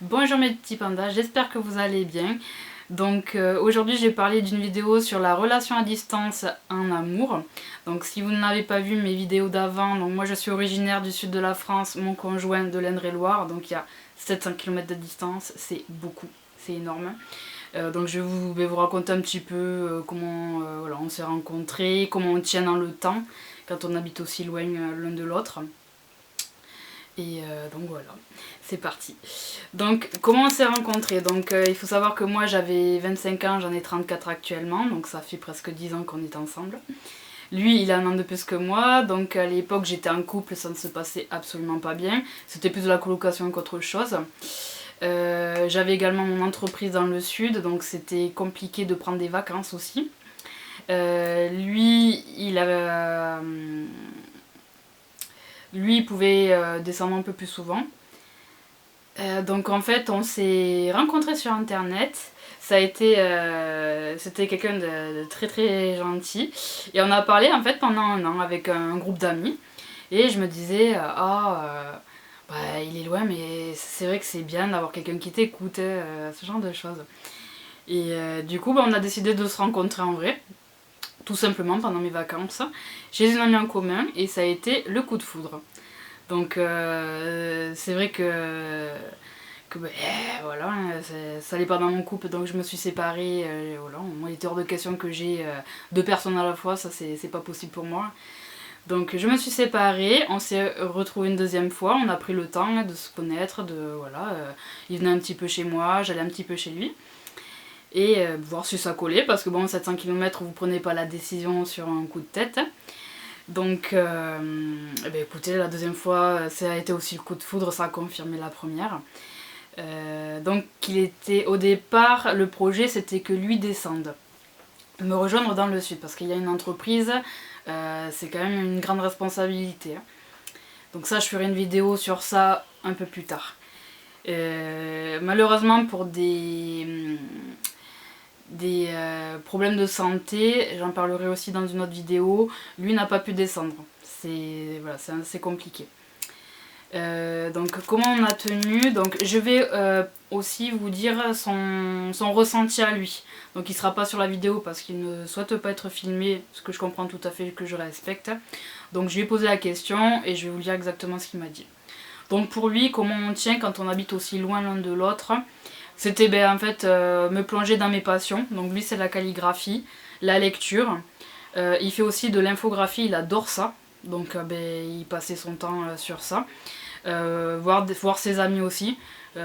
Bonjour mes petits pandas, j'espère que vous allez bien. Donc aujourd'hui j'ai parlé d'une vidéo sur la relation à distance en amour. Donc si vous n'avez pas vu mes vidéos d'avant, donc moi je suis originaire du sud de la France, mon conjoint de l'Indre-et-Loire, donc il y a 700 km de distance, c'est beaucoup, c'est énorme. Donc vais vous raconter un petit peu comment voilà, on s'est rencontrés, comment on tient dans le temps quand on habite aussi loin l'un de l'autre. Et donc voilà, c'est parti. Donc comment on s'est rencontrés? Donc il faut savoir que moi j'avais 25 ans, j'en ai 34 actuellement, donc ça fait presque 10 ans qu'on est ensemble. Lui il a un an de plus que moi, donc à l'époque j'étais en couple, ça ne se passait absolument pas bien. C'était plus de la colocation qu'autre chose. J'avais également mon entreprise dans le sud, donc c'était compliqué de prendre des vacances aussi. Lui, il pouvait descendre un peu plus souvent. Donc en fait, on s'est rencontrés sur internet. C'était quelqu'un de très très gentil. Et on a parlé en fait pendant un an avec un groupe d'amis. Et je me disais, bah, il est loin, mais c'est vrai que c'est bien d'avoir quelqu'un qui t'écoute, ce genre de choses. Et du coup, bah, on a décidé de se rencontrer en vrai, tout simplement pendant mes vacances, chez une amie en commun, et ça a été le coup de foudre. Donc c'est vrai que voilà, ça allait pas dans mon couple, donc je me suis séparée. Voilà, moi il était hors de question que j'ai deux personnes à la fois, ça c'est pas possible pour moi. Donc je me suis séparée, on s'est retrouvés une deuxième fois, on a pris le temps de se connaître, voilà, il venait un petit peu chez moi, j'allais un petit peu chez lui. Et voir si ça collait, parce que bon, 700 km, vous prenez pas la décision sur un coup de tête. Donc, eh ben, écoutez, la deuxième fois, ça a été aussi le coup de foudre, ça a confirmé la première. Donc, au départ, le projet, c'était que lui descende, me rejoindre dans le sud, parce qu'il y a une entreprise, c'est quand même une grande responsabilité. Donc ça, je ferai une vidéo sur ça un peu plus tard. Malheureusement, pour des problèmes de santé, j'en parlerai aussi dans une autre vidéo, lui n'a pas pu descendre. C'est voilà, assez compliqué. Donc comment on a tenu, donc je vais aussi vous dire son ressenti à lui. Donc il sera pas sur la vidéo parce qu'il ne souhaite pas être filmé, ce que je comprends tout à fait, que je respecte. Donc je lui ai posé la question et je vais vous dire exactement ce qu'il m'a dit. Donc pour lui, comment on tient quand on habite aussi loin l'un de l'autre? C'était en fait me plonger dans mes passions. Donc lui c'est la calligraphie, la lecture. Il fait aussi de l'infographie, il adore ça. Donc il passait son temps sur ça. Voir ses amis aussi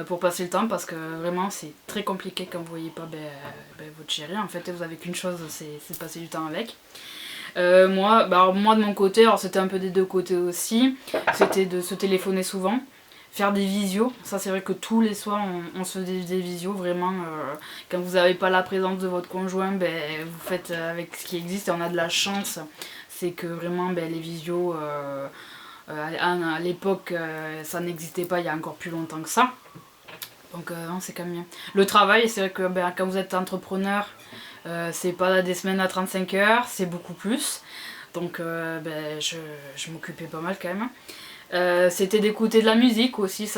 pour passer le temps, parce que vraiment c'est très compliqué quand vous voyez pas votre chérie. En fait vous avez qu'une chose, c'est passer du temps avec. Moi de mon côté, alors c'était un peu des deux côtés aussi, c'était de se téléphoner souvent, faire des visios. Ça c'est vrai que tous les soirs on se fait des visios vraiment. Quand vous n'avez pas la présence de votre conjoint, vous faites avec ce qui existe, et on a de la chance, c'est que vraiment les visios à l'époque ça n'existait pas, il y a encore plus longtemps que ça. Donc non, c'est quand même bien. Le travail, c'est vrai que quand vous êtes entrepreneur, c'est pas des semaines à 35 heures, c'est beaucoup plus. Donc je m'occupais pas mal quand même. C'était d'écouter de la musique aussi,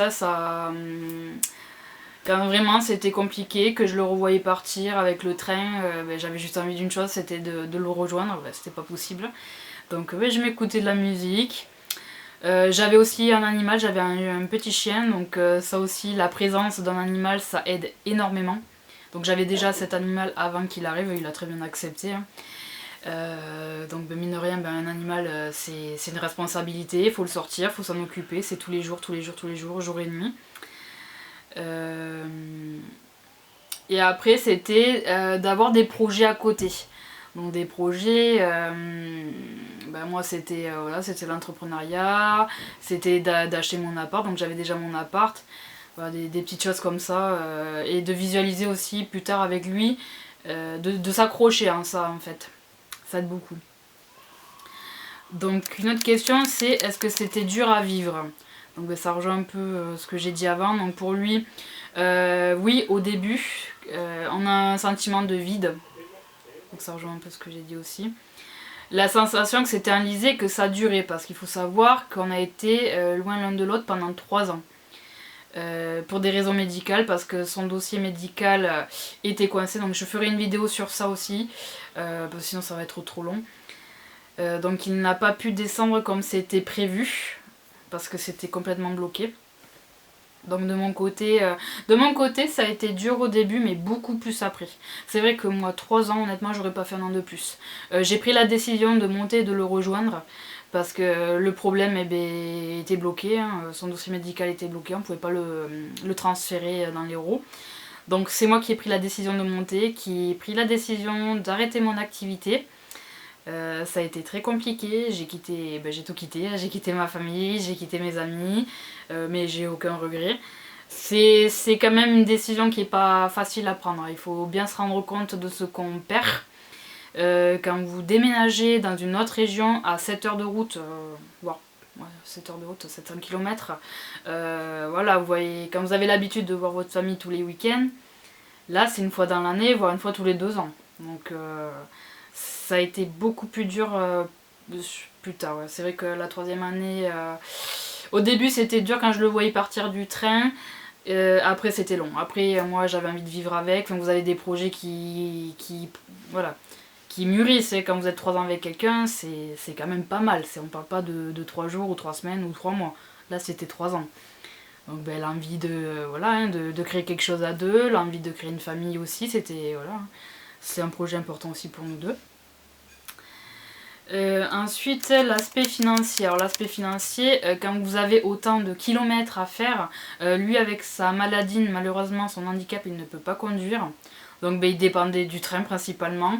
quand vraiment c'était compliqué, que je le revoyais partir avec le train, j'avais juste envie d'une chose, c'était de le rejoindre. C'était pas possible. Donc je m'écoutais de la musique. J'avais aussi un animal, j'avais un petit chien, donc ça aussi, la présence d'un animal, ça aide énormément. Donc j'avais déjà cet animal avant qu'il arrive, il a très bien accepté. Hein. Donc mine de rien, un animal, c'est une responsabilité, il faut le sortir, il faut s'en occuper, c'est tous les jours, jour et nuit. Et après, c'était d'avoir des projets à côté. Donc des projets, moi c'était voilà, c'était l'entrepreneuriat, c'était d'acheter mon appart, donc j'avais déjà mon appart, voilà, des petites choses comme ça, et de visualiser aussi plus tard avec lui, de s'accrocher à ça en fait, ça aide beaucoup. Donc une autre question, c'est est-ce que c'était dur à vivre? Donc ça rejoint un peu ce que j'ai dit avant. Donc pour lui, oui, au début, on a un sentiment de vide. Donc ça rejoint un peu ce que j'ai dit aussi. La sensation que c'était enlisé, que ça durait, parce qu'il faut savoir qu'on a été loin l'un de l'autre pendant 3 ans. pour des raisons médicales, parce que son dossier médical était coincé. Donc je ferai une vidéo sur ça aussi, parce que sinon ça va être trop long. Donc il n'a pas pu descendre comme c'était prévu, parce que c'était complètement bloqué. Donc de mon côté, ça a été dur au début, mais beaucoup plus après. C'est vrai que moi, 3 ans, honnêtement, j'aurais pas fait un an de plus. J'ai pris la décision de monter et de le rejoindre, parce que le problème était bloqué, hein. Son dossier médical était bloqué, on pouvait pas le transférer dans l'Hérault. Donc c'est moi qui ai pris la décision de monter, qui ai pris la décision d'arrêter mon activité. Ça a été très compliqué, j'ai tout quitté, j'ai quitté ma famille, j'ai quitté mes amis, mais j'ai aucun regret. C'est quand même une décision qui n'est pas facile à prendre, il faut bien se rendre compte de ce qu'on perd. Quand vous déménagez dans une autre région à 7 heures de route, 7 heures de route, 700 km, voilà, vous voyez, quand vous avez l'habitude de voir votre famille tous les week-ends, là c'est une fois dans l'année, voire une fois tous les 2 ans. Donc ça a été beaucoup plus dur plus tard. Ouais. C'est vrai que la 3e année, au début c'était dur quand je le voyais partir du train. Après c'était long. Après moi j'avais envie de vivre avec. Enfin, vous avez des projets qui mûrissent. Quand vous êtes 3 ans avec quelqu'un, c'est quand même pas mal. On parle pas de 3 jours ou 3 semaines ou 3 mois. Là c'était 3 ans. Donc l'envie de créer quelque chose à deux, l'envie de créer une famille aussi, c'est un projet important aussi pour nous deux. Ensuite, l'aspect financier. Alors, l'aspect financier, quand vous avez autant de kilomètres à faire, lui avec sa maladie, malheureusement son handicap, il ne peut pas conduire. Donc il dépendait du train principalement.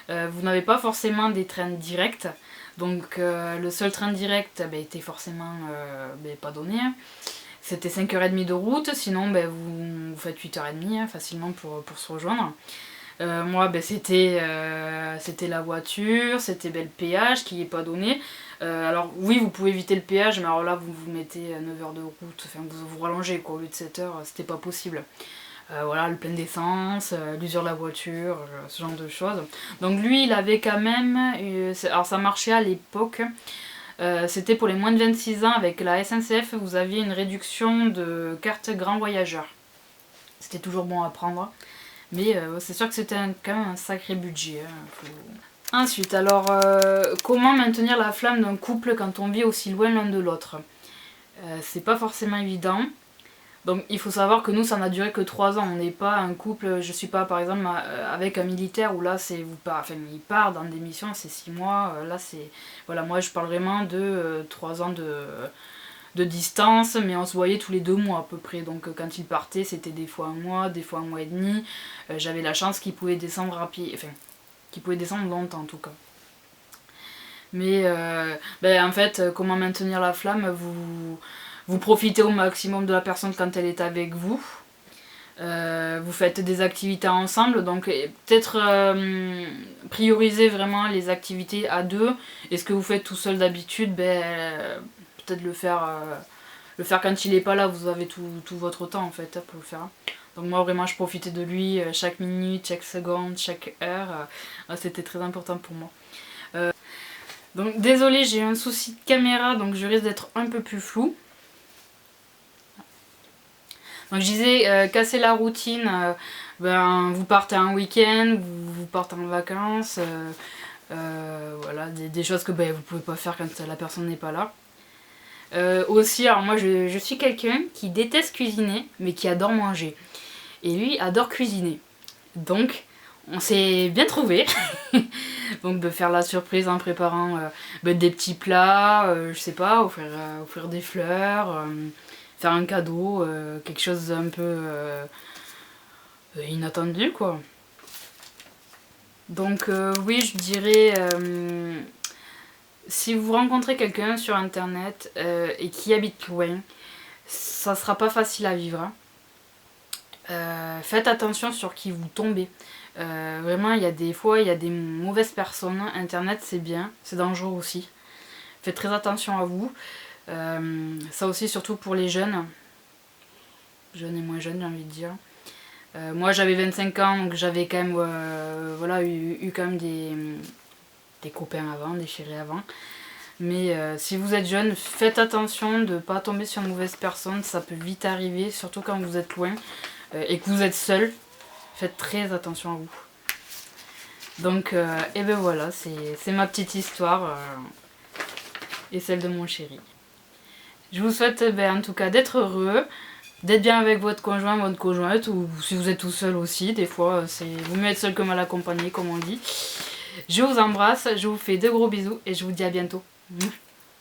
Vous n'avez pas forcément des trains directs. Donc le seul train direct était forcément pas donné. C'était 5h30 de route, sinon vous faites 8h30 facilement pour se rejoindre. Moi c'était la voiture, c'était le péage qui n'est pas donné. Alors oui vous pouvez éviter le péage, mais alors là vous mettez 9 heures de route, enfin vous rallongez quoi, au lieu de 7 heures, c'était pas possible. Voilà, le plein d'essence, l'usure de la voiture, ce genre de choses. Donc lui il avait quand même, alors ça marchait à l'époque, c'était pour les moins de 26 ans avec la SNCF, vous aviez une réduction de carte grand voyageur. C'était toujours bon à prendre. Mais c'est sûr que c'était quand même un sacré budget. Ensuite, alors, comment maintenir la flamme d'un couple quand on vit aussi loin l'un de l'autre? C'est pas forcément évident. Donc il faut savoir que nous ça n'a duré que 3 ans. On n'est pas un couple, je suis pas par exemple avec un militaire où là il part dans des missions, c'est 6 mois. Là c'est. Voilà, moi je parle vraiment de 3 ans de distance, mais on se voyait tous les 2 mois à peu près. Donc quand il partait, c'était des fois 1 mois, des fois 1 mois et demi. J'avais la chance qu'il pouvait descendre qu'il pouvait descendre longtemps en tout cas. Mais en fait, comment maintenir la flamme, vous profitez au maximum de la personne quand elle est avec vous. Vous faites des activités ensemble, donc peut-être prioriser vraiment les activités à deux. Et ce que vous faites tout seul d'habitude, peut-être le faire quand il est pas là, vous avez tout votre temps en fait pour le faire. Donc moi vraiment je profitais de lui chaque minute, chaque seconde, chaque heure, c'était très important pour moi. Donc désolée, j'ai un souci de caméra, donc je risque d'être un peu plus floue. Donc je disais, casser la routine, vous partez un week-end, vous partez en vacances, voilà, des choses que vous pouvez pas faire quand la personne n'est pas là. Aussi, alors moi je suis quelqu'un qui déteste cuisiner, mais qui adore manger. Et lui adore cuisiner. Donc on s'est bien trouvé. Donc de faire la surprise en préparant des petits plats, je sais pas, offrir des fleurs, faire un cadeau, quelque chose un peu inattendu quoi. Donc oui, je dirais, si vous rencontrez quelqu'un sur internet et qui habite loin, ça sera pas facile à vivre. Faites attention sur qui vous tombez. Vraiment, il y a des mauvaises personnes. Internet, c'est bien, c'est dangereux aussi. Faites très attention à vous. Ça aussi, surtout pour les jeunes. Jeunes et moins jeunes, j'ai envie de dire. Moi, j'avais 25 ans, donc j'avais quand même eu quand même des copains avant, des chéris avant. Mais si vous êtes jeune, faites attention de ne pas tomber sur une mauvaise personne, ça peut vite arriver, surtout quand vous êtes loin et que vous êtes seul. Faites très attention à vous. Donc, et ben voilà, c'est ma petite histoire et celle de mon chéri. Je vous souhaite en tout cas d'être heureux, d'être bien avec votre conjoint, votre conjointe, ou si vous êtes tout seul aussi, des fois c'est vaut mieux être seul que mal accompagné comme on dit. Je vous embrasse, je vous fais de gros bisous et je vous dis à bientôt.